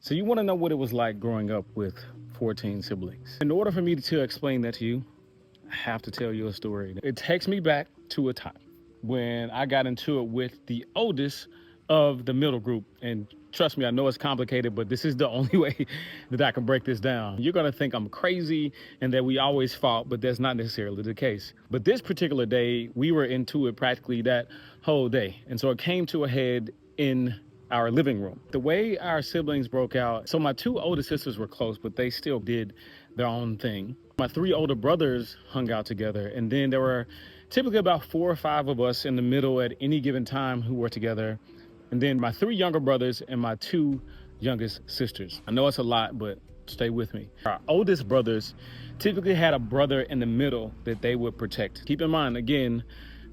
So you want to know what it was like growing up with 14 siblings. In order for me to explain that to you, I have to tell you a story. It takes me back to a time when I got into it with the oldest of the middle group. And trust me, I know it's complicated, but this is the only way that I can break this down. You're gonna think I'm crazy and that we always fought, but that's not necessarily the case. But this particular day, we were into it practically that whole day. And so it came to a head in our living room. The way our siblings broke out, so my two older sisters were close, but they still did their own thing. My three older brothers hung out together, and then there were typically about 4 or 5 of us in the middle at any given time who were together. And then my 3 younger brothers and my 2 youngest sisters. I know it's a lot, but stay with me. Our oldest brothers typically had a brother in the middle that they would protect. Keep in mind, again,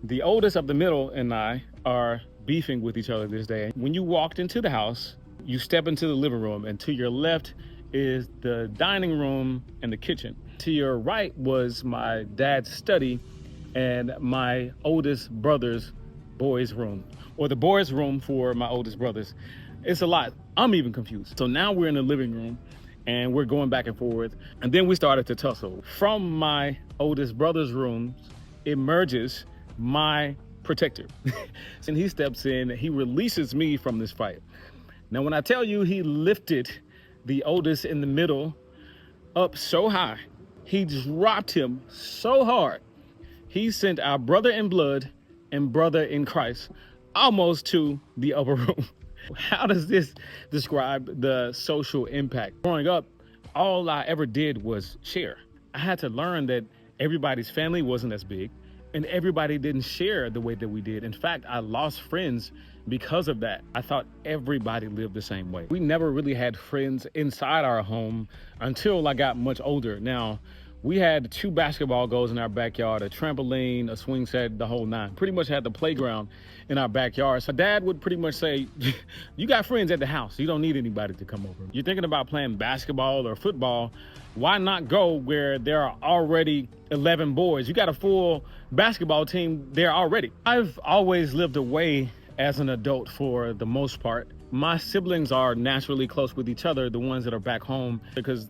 the oldest of the middle and I are beefing with each other this day. When you walked into the house, you step into the living room, and to your left is the dining room and the kitchen. To your right was my dad's study and my oldest brother's boys' room, or the boys' room for my oldest brothers. It's a lot. I'm even confused. So now we're in the living room and we're going back and forth. And then we started to tussle. From my oldest brother's room emerges my protector. And he steps in, he releases me from this fight. Now, when I tell you he lifted the oldest in the middle up so high, he dropped him so hard, he sent our brother in blood and brother in Christ almost to the upper room. How does this describe the social impact? Growing up, all I ever did was share. I had to learn that everybody's family wasn't as big, and everybody didn't share the way that we did. In fact, I lost friends because of that. I thought everybody lived the same way. We never really had friends inside our home until I got much older. Now, we had 2 basketball goals in our backyard, a trampoline, a swing set, the whole 9. Pretty much had the playground in our backyard. So Dad would pretty much say, you got friends at the house. You don't need anybody to come over. You're thinking about playing basketball or football. Why not go where there are already 11 boys? You got a full basketball team there already. I've always lived away as an adult for the most part. My siblings are naturally close with each other, the ones that are back home, because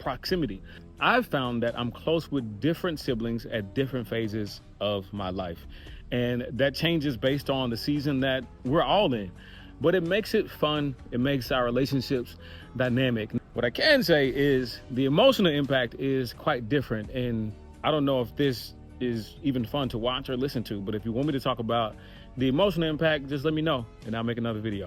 proximity. I've found that I'm close with different siblings at different phases of my life. And that changes based on the season that we're all in. But it makes it fun. It makes our relationships dynamic. What I can say is the emotional impact is quite different. And I don't know if this is even fun to watch or listen to, but if you want me to talk about the emotional impact, just let me know and I'll make another video.